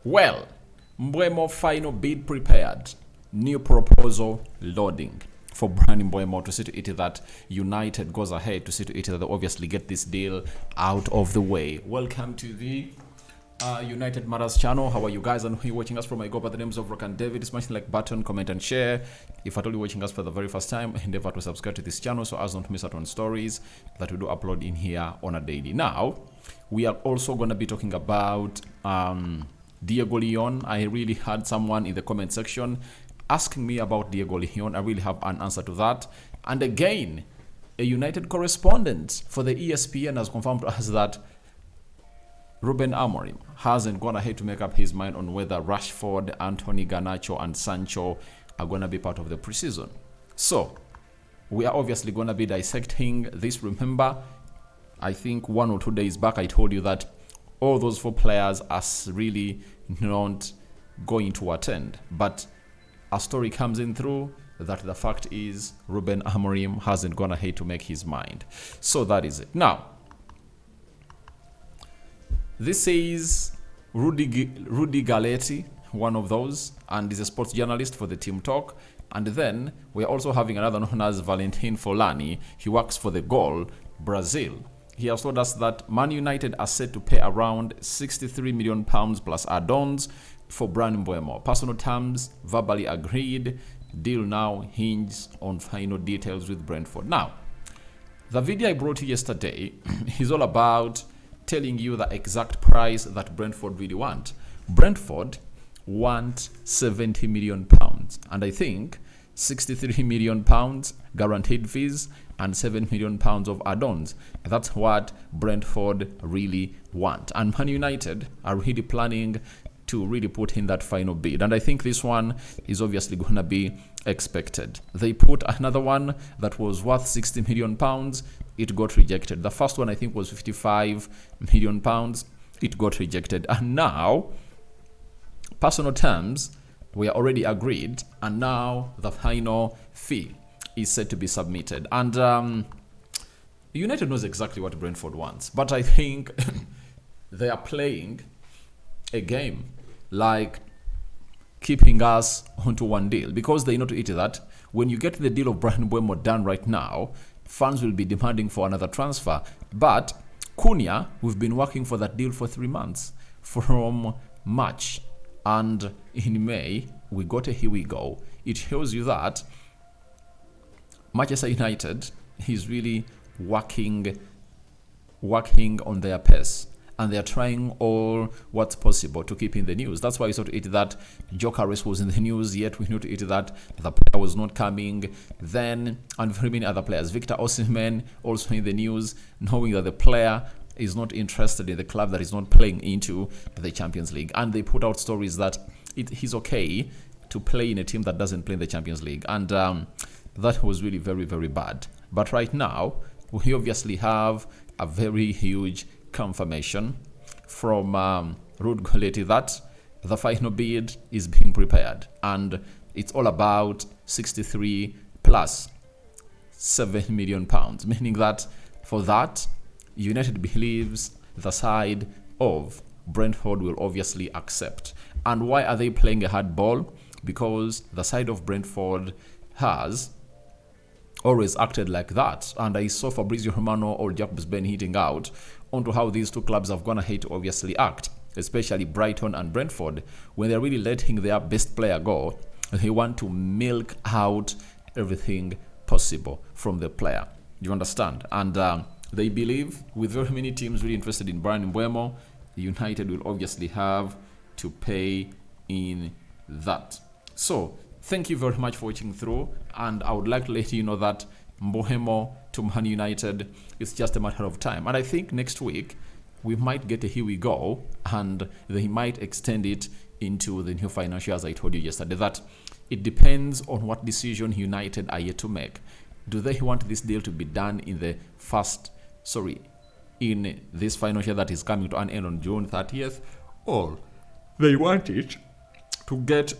Well, Mbeumo final bid prepared. New proposal loading for Bryan Mbeumo to see to it that United goes ahead to see to it that they obviously get this deal out of the way. Welcome to the United Matters channel. How are you guys? And who are you watching us from? I go by the names of Rock and David. Smash the like button, comment and share. If at all you're watching us for the very first time, endeavor to subscribe to this channel so as not to miss out on stories that we do upload in here on a daily. Now, we are also going to be talking about Diego Leon. I really had someone in the comment section asking me about Diego Leon. I really have an answer to that. And again, a United correspondent for the ESPN has confirmed to us that Ruben Amorim hasn't gone ahead to make up his mind on whether Rashford, Anthony, Garnacho, and Sancho are going to be part of the preseason. So, we are obviously going to be dissecting this. Remember, I think 1 or 2 days back, I told you that all those 4 players are really not going to attend. But a story comes in through that the fact is Ruben Amorim hasn't gone ahead to make his mind. So that is it. Now, this is Rudy Galetti, one of those, and is a sports journalist for the Team Talk. And then we're also having another known as Valentin Folani. He works for the Goal, Brazil. He has told us that Man United are set to pay around £63 million plus add-ons for Bryan Mbeumo. Personal terms verbally agreed. Deal now hinges on final details with Brentford. Now, the video I brought you yesterday is all about telling you the exact price that Brentford really want. Brentford want £70 million, and I think £63 million guaranteed fees and £7 million of add-ons. That's what Brentford really want. And Man United are really planning to really put in that final bid. And I think this one is obviously going to be expected. They put another one that was worth £60 million. It got rejected. The first one I think was £55 million. It got rejected. And now, personal terms were already agreed. And now the final fee is set to be submitted. And United knows exactly what Brentford wants. But I think they are playing a game like keeping us onto one deal, because they know to it that when you get the deal of Bryan Mbeumo done right now, fans will be demanding for another transfer. But Cunha, we've been working for that deal for 3 months, from March, and in May we got a here we go. It shows you that Manchester United is really working on their pace, and they are trying all what's possible to keep in the news. That's why we saw to it that Jokeres was in the news, yet we knew to it that the player was not coming. Then, and very many other players. Victor Osimhen also in the news, knowing that the player is not interested in the club that is not playing into the Champions League. And they put out stories that he's okay to play in a team that doesn't play in the Champions League. And that was really very, very bad. But right now, we obviously have a very huge confirmation from Rudy Galetti that the final bid is being prepared, and it's all about 63 plus £7 million, meaning that for that, United believes the side of Brentford will obviously accept. And why are they playing a hard ball? Because the side of Brentford has always acted like that, and I saw Fabrizio Romano or Jacobs Ben hitting out onto how these two clubs have gone ahead to obviously act, especially Brighton and Brentford. When they're really letting their best player go, they want to milk out everything possible from the player. You understand? And they believe, with very many teams really interested in Bryan Mbeumo, United will obviously have to pay in that. So, thank you very much for watching through, and I would like to let you know that Mbeumo to Man United is just a matter of time. And I think next week we might get a here we go, and they might extend it into the new financial year, as I told you yesterday, that it depends on what decision United are yet to make. Do they want this deal to be done in this financial year that is coming to an end on June 30th, or they want it to get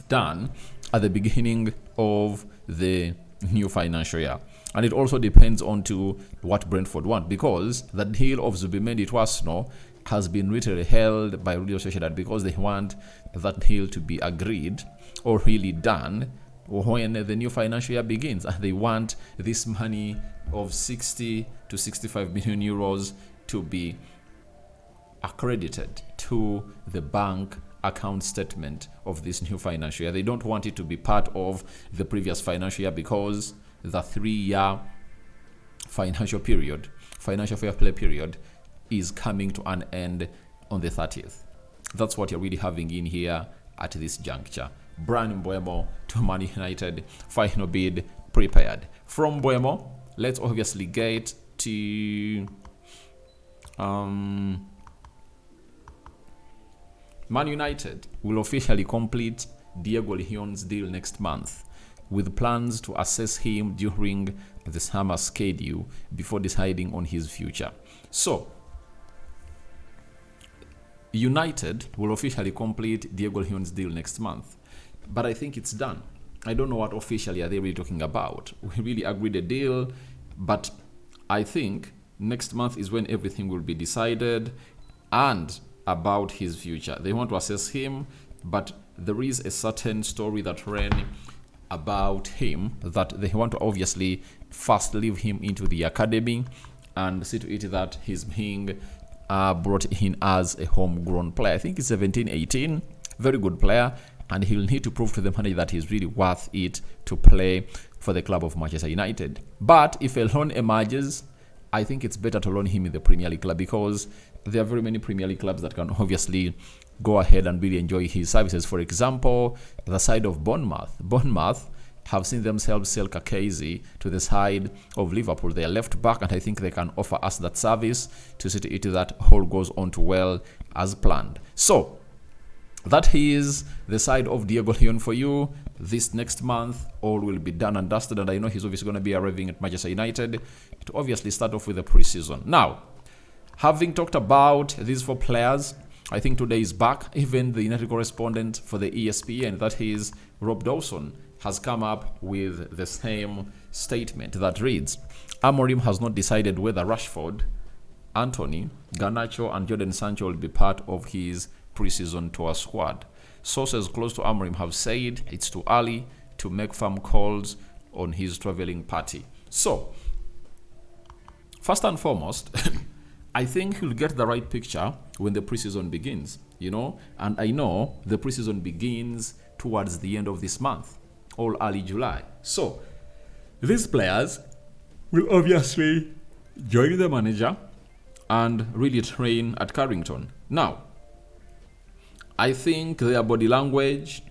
done at the beginning of the new financial year? And it also depends on to what Brentford want, because the deal of Zubimendi to Arsenal has been literally held by Real Sociedad because they want that deal to be agreed or really done when the new financial year begins, and they want this money of 60 to 65 million euros to be accredited to the bank account statement of this new financial year. They don't want it to be part of the previous financial year because the 3-year financial fair play period is coming to an end on the 30th. That's what you're really having in here at this juncture. Bryan Mbeumo to Man United, final bid prepared. From Mbeumo, let's obviously get to Man United will officially complete Diego Leon's deal next month, with plans to assess him during the summer schedule before deciding on his future. So, United will officially complete Diego Leon's deal next month, but I think it's done. I don't know what officially are they really talking about. We really agreed a deal, but I think next month is when everything will be decided and about his future. They want to assess him, but there is a certain story that ran about him that they want to obviously first leave him into the academy and see to it that he's being brought in as a homegrown player. I think he's 17, 18, very good player, and he'll need to prove to the manager that he's really worth it to play for the club of Manchester United. But if a loan emerges, I think it's better to loan him in the Premier League club because there are very many Premier League clubs that can obviously go ahead and really enjoy his services. For example, the side of Bournemouth. Bournemouth have seen themselves sell Kakezi to the side of Liverpool. They are left back, and I think they can offer us that service to see to it that all goes on to well as planned. So, that is the side of Diego Leon for you. This next month, all will be done and dusted, and I know he's obviously going to be arriving at Manchester United to obviously start off with the preseason. Now, having talked about these 4 players, I think today is back. Even the United correspondent for the ESPN, that is Rob Dawson, has come up with the same statement that reads, Amorim has not decided whether Rashford, Anthony, Garnacho, and Jadon Sancho will be part of his preseason tour squad. Sources close to Amorim have said it's too early to make firm calls on his traveling party. So, first and foremost, I think he'll get the right picture when the preseason begins, and I know the preseason begins towards the end of this month, or early July. So, these players will obviously join the manager and really train at Carrington. Now, I think their body language,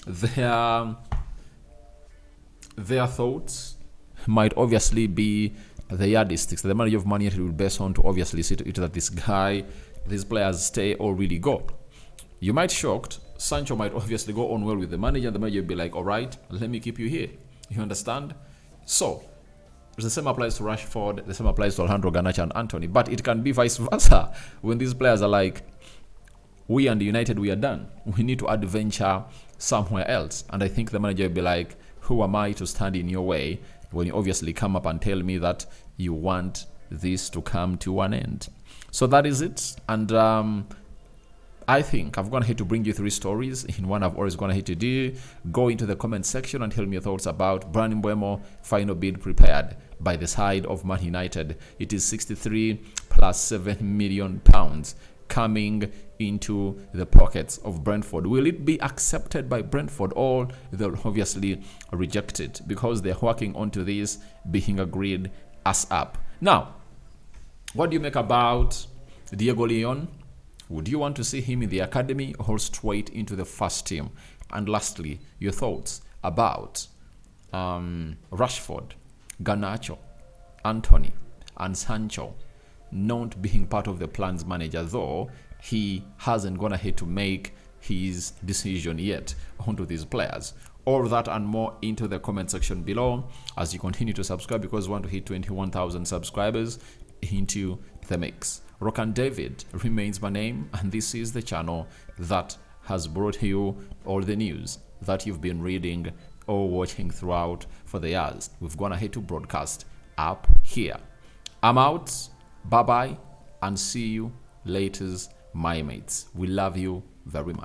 their thoughts might obviously be the yardsticks the manager of Man United will base on to obviously see to it that these players stay or really go. You might be shocked. Sancho might obviously go on well with the manager. The manager will be like, all right, let me keep you here. You understand? So, the same applies to Rashford, the same applies to Alejandro Garnacho and Anthony, but it can be vice versa when these players are like, we and United, we are done. We need to adventure somewhere else. And I think the manager will be like, who am I to stand in your way when you obviously come up and tell me that you want this to come to an end? So that is it. And I think I've gone ahead to bring you 3 stories in one I've always gone ahead to do. Go into the comment section and tell me your thoughts about Bryan Mbeumo final bid prepared by the side of Man United. It is 63 plus 7 million pounds coming into the pockets of Brentford. Will it be accepted by Brentford, or they'll obviously reject it because they're working onto this being agreed as up? Now, what do you make about Diego Leon? Would you want to see him in the academy or straight into the first team? And lastly, your thoughts about Rashford, Garnacho, Anthony, and Sancho not being part of the plan's manager, though he hasn't gone ahead to make his decision yet onto these players. All that and more into the comment section below as you continue to subscribe, because we want to hit 21,000 subscribers into the mix. Rock and David remains my name, and this is the channel that has brought you all the news that you've been reading or watching throughout for the years. We've gone ahead to broadcast up here. I'm out. Bye-bye, and see you Laters, my mates. We love you very much.